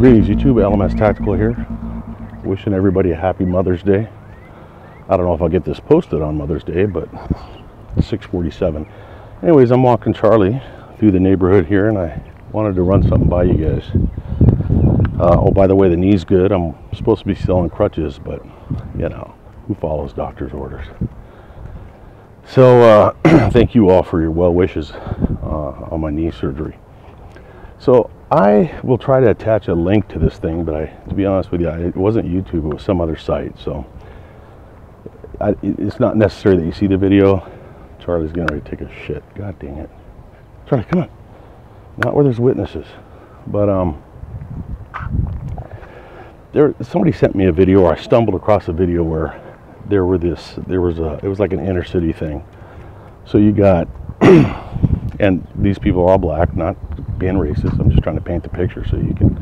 Greetings YouTube, LMS Tactical here. Wishing everybody a happy Mother's Day. I don't know if I'll get this posted on Mother's Day, but 6:47. Anyways, I'm walking Charlie through the neighborhood here, and I wanted to run something by you guys. Oh, by the way, the knee's good. I'm supposed to be selling crutches, but you know, who follows doctor's orders? So thank you all for your well wishes on my knee surgery. So I will try to attach a link to this thing, but to be honest with you, it wasn't YouTube, it was some other site. So it's not necessary that you see the video. Charlie's getting ready to take a shit. God dang it. Charlie, come on. Not where there's witnesses. But somebody sent me a video, or I stumbled across a video where it was like an inner city thing. So you got, and these people are all black, not being racist, I'm just trying to paint the picture so you can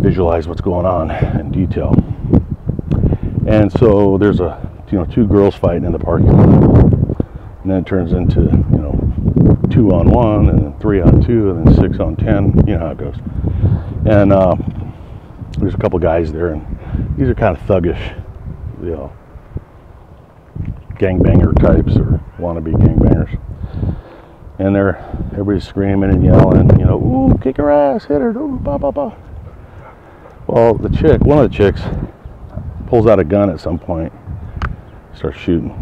visualize what's going on in detail. And so there's two girls fighting in the parking lot, and then it turns into 2-on-1, and then 3-on-2, and then 6-on-10. You know how it goes. And there's a couple guys there, and these are kind of thuggish, gangbanger types or wannabe gangbangers. And everybody's screaming and yelling, ooh, kick her ass, hit her, ooh, blah, blah, blah. Well, one of the chicks pulls out a gun at some point, starts shooting.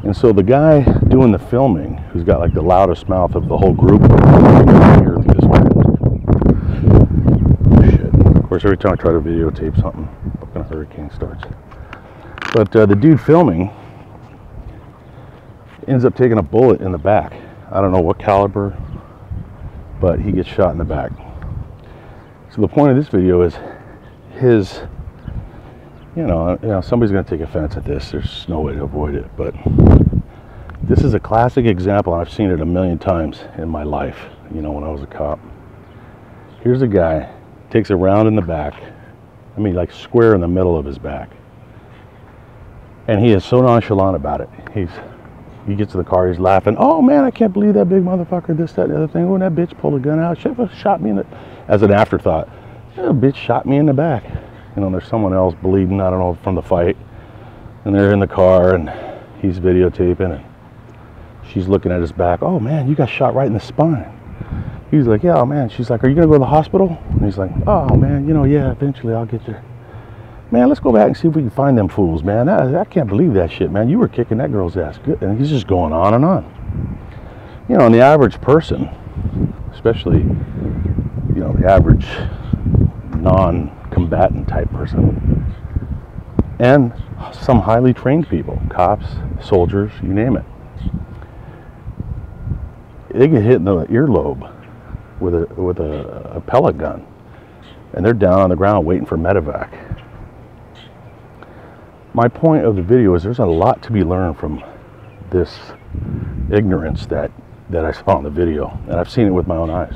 And so the guy doing the filming, who's got like the loudest mouth of the whole group, shit. Of course, every time I try to videotape something, fucking hurricane starts. But the dude filming ends up taking a bullet in the back. I don't know what caliber, but he gets shot in the back. So the point of this video is somebody's going to take offense at this. There's no way to avoid it, but this is a classic example, and I've seen it a million times in my life, when I was a cop. Here's a guy, takes a round in the back, like square in the middle of his back. And he is so nonchalant about it. He gets to the car, he's laughing. Oh man, I can't believe that big motherfucker, this, that, and the other thing. Oh, that bitch pulled a gun out. Should have shot me as an afterthought. That bitch shot me in the back. There's someone else bleeding, I don't know, from the fight. And they're in the car, and he's videotaping, and she's looking at his back. Oh man, you got shot right in the spine. He's like, yeah, man. She's like, are you gonna go to the hospital? And he's like, oh man, yeah, eventually I'll get there. Man, let's go back and see if we can find them fools, man. I can't believe that shit, man. You were kicking that girl's ass good. And he's just going on and on. And the average person, especially, the average non-combatant type person, and some highly trained people, cops, soldiers, you name it, they get hit in the earlobe with a pellet gun, and they're down on the ground waiting for medevac. My point of the video is there's a lot to be learned from this ignorance that I saw in the video, and I've seen it with my own eyes.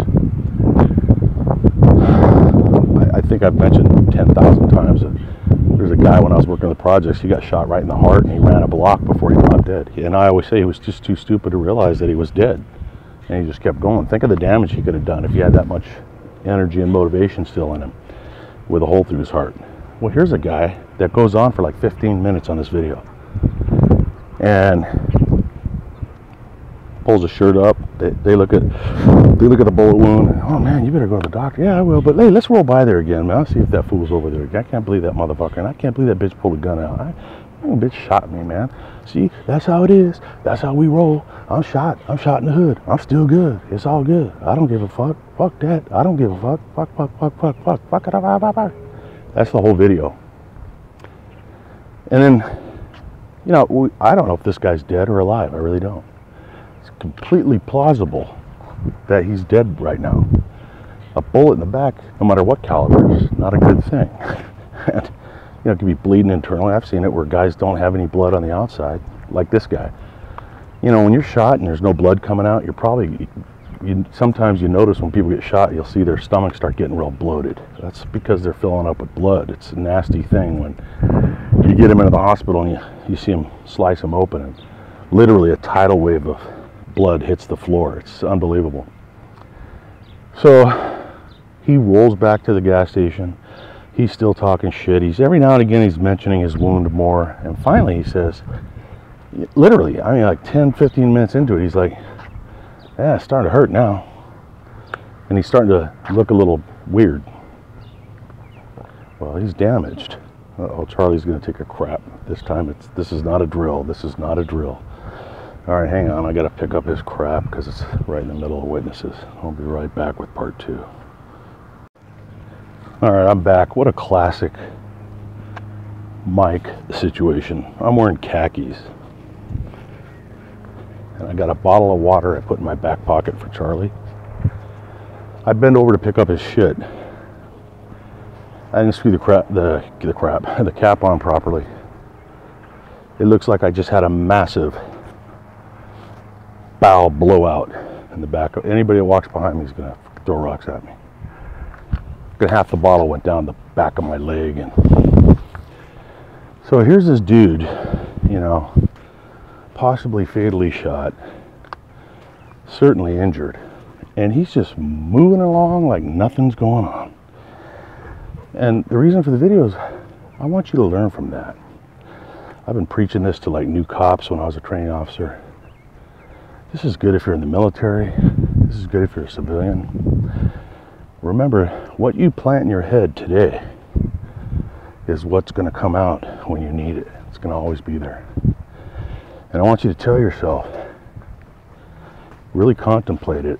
I think I've mentioned 10,000 times that there's a guy when I was working on the projects, he got shot right in the heart, and he ran a block before he dropped dead. And I always say he was just too stupid to realize that he was dead, and he just kept going. Think of the damage he could have done if he had that much energy and motivation still in him with a hole through his heart. Well, here's a guy that goes on for like 15 minutes on this video and pulls his shirt up. They look at the bullet wound. And, oh man, you better go to the doctor. Yeah, I will. But hey, let's roll by there again, man. I'll see if that fool's over there. I can't believe that motherfucker, and I can't believe that bitch pulled a gun out. That bitch shot me, man. See, that's how it is. That's how we roll. I'm shot in the hood. I'm still good. It's all good. I don't give a fuck. Fuck that. I don't give a fuck. Fuck. That's the whole video. And then, I don't know if this guy's dead or alive. I really don't. It's completely plausible that he's dead right now. A bullet in the back, no matter what caliber, is not a good thing. And, it can be bleeding internally. I've seen it where guys don't have any blood on the outside, like this guy. When you're shot and there's no blood coming out, sometimes you notice when people get shot, you'll see their stomachs start getting real bloated. That's because they're filling up with blood. It's a nasty thing when you get them into the hospital and you see them slice them open, and literally a tidal wave of blood hits the floor. It's unbelievable. So He rolls back to the gas station. He's still talking shit. Every now and again he's mentioning his wound more. And finally he says, literally, I mean like 10, 15 minutes into it, he's like, yeah, it's starting to hurt now. And he's starting to look a little weird. Well, he's damaged. Uh-oh, Charlie's going to take a crap. This time this is not a drill. This is not a drill. All right, hang on. I got to pick up his crap because it's right in the middle of witnesses. I'll be right back with part 2. All right, I'm back. What a classic Mike situation. I'm wearing khakis. And I got a bottle of water I put in my back pocket for Charlie. I bend over to pick up his shit. I didn't screw the cap on properly. It looks like I just had a massive bow blowout in the back. Anybody that walks behind me is gonna throw rocks at me. Half the bottle went down the back of my leg, and so here's this dude, you know, possibly fatally shot, certainly injured, and he's just moving along like nothing's going on. And the reason for the video is I want you to learn from that. I've been preaching this to like new cops when I was a training officer. This is good if you're in the military. This is good if you're a civilian. Remember, what you plant in your head today is what's going to come out when you need it. It's going to always be there. And I want you to tell yourself, really contemplate it,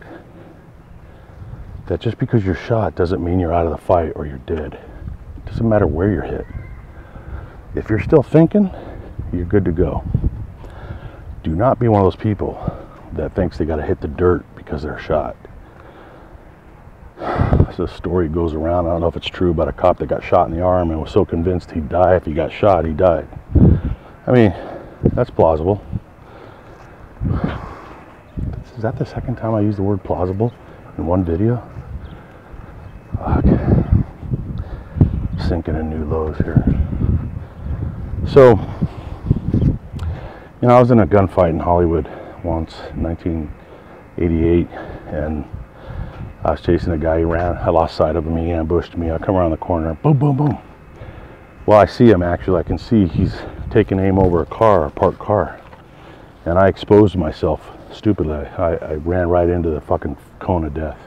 that just because you're shot doesn't mean you're out of the fight or you're dead. It doesn't matter where you're hit. If you're still thinking, you're good to go. Do not be one of those people that thinks they got to hit the dirt because they're shot. So a story goes around, I don't know if it's true, about a cop that got shot in the arm and was so convinced he'd die if he got shot, he died. I mean, that's plausible. Is that the second time I used the word plausible in one video? Fuck. Sinking in new lows here. So, you know, I was in a gunfight in Hollywood once in 1988, and I was chasing a guy. He ran. I lost sight of him. He ambushed me. I come around the corner. Boom, boom, boom. Well, I see him actually. I can see he's taking aim over a parked car. And I exposed myself stupidly. I ran right into the fucking cone of death.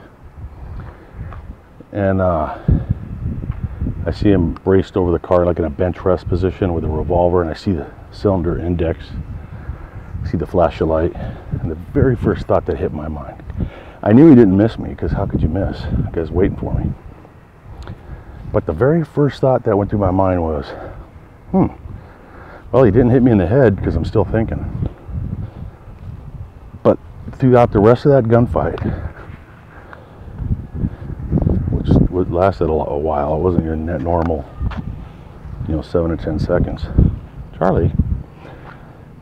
And I see him braced over the car like in a bench rest position with a revolver, and I see the cylinder index. I see the flash of light. And the very first thought that hit my mind, I knew he didn't miss me, because how could you miss? The guy's waiting for me. But the very first thought that went through my mind was, well, he didn't hit me in the head, because I'm still thinking. But throughout the rest of that gunfight, which lasted a while, it wasn't your net normal, 7 to 10 seconds. Charlie,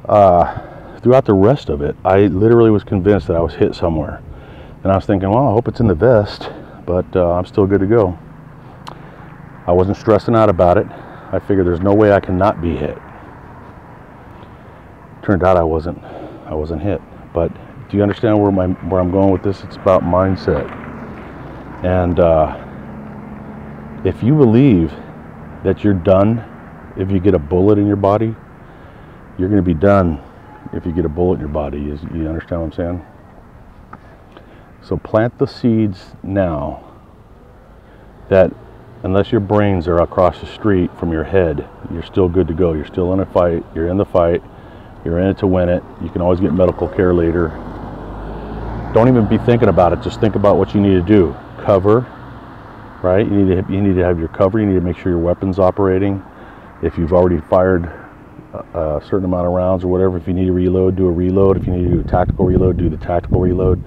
throughout the rest of it, I literally was convinced that I was hit somewhere. And I was thinking, well, I hope it's in the vest, but I'm still good to go. I wasn't stressing out about it. I figured there's no way I can not be hit. Turned out I wasn't hit. But do you understand where I'm going with this? It's about mindset. And if you believe that you're done if you get a bullet in your body, you're going to be done if you get a bullet in your body. You understand what I'm saying? So plant the seeds now that unless your brains are across the street from your head, you're still good to go. You're still in a fight. You're in the fight. You're in it to win it. You can always get medical care later. Don't even be thinking about it. Just think about what you need to do. Cover, right? You need to have your cover. You need to make sure your weapon's operating. If you've already fired a certain amount of rounds or whatever, if you need to reload, do a reload. If you need to do a tactical reload, do the tactical reload.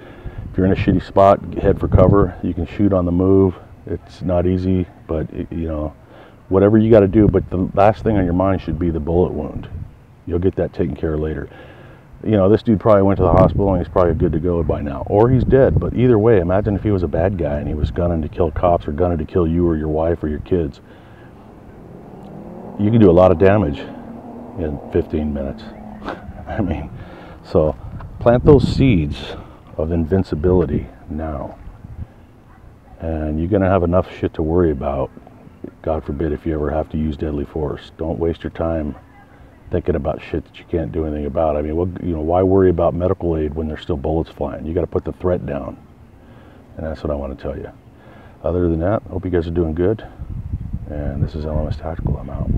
If you're in a shitty spot, head for cover. You can shoot on the move. It's not easy, but whatever you got to do. But the last thing on your mind should be the bullet wound. You'll get that taken care of later. This dude probably went to the hospital and he's probably good to go by now, or he's dead. But either way, imagine if he was a bad guy and he was gunning to kill cops or gunning to kill you or your wife or your kids. You can do a lot of damage in 15 minutes. I mean, so plant those seeds of invincibility now. And you're going to have enough shit to worry about, God forbid, if you ever have to use deadly force. Don't waste your time thinking about shit that you can't do anything about. I mean, why worry about medical aid when there's still bullets flying? You got to put the threat down. And that's what I want to tell you. Other than that, I hope you guys are doing good. And this is LMS Tactical. I'm out.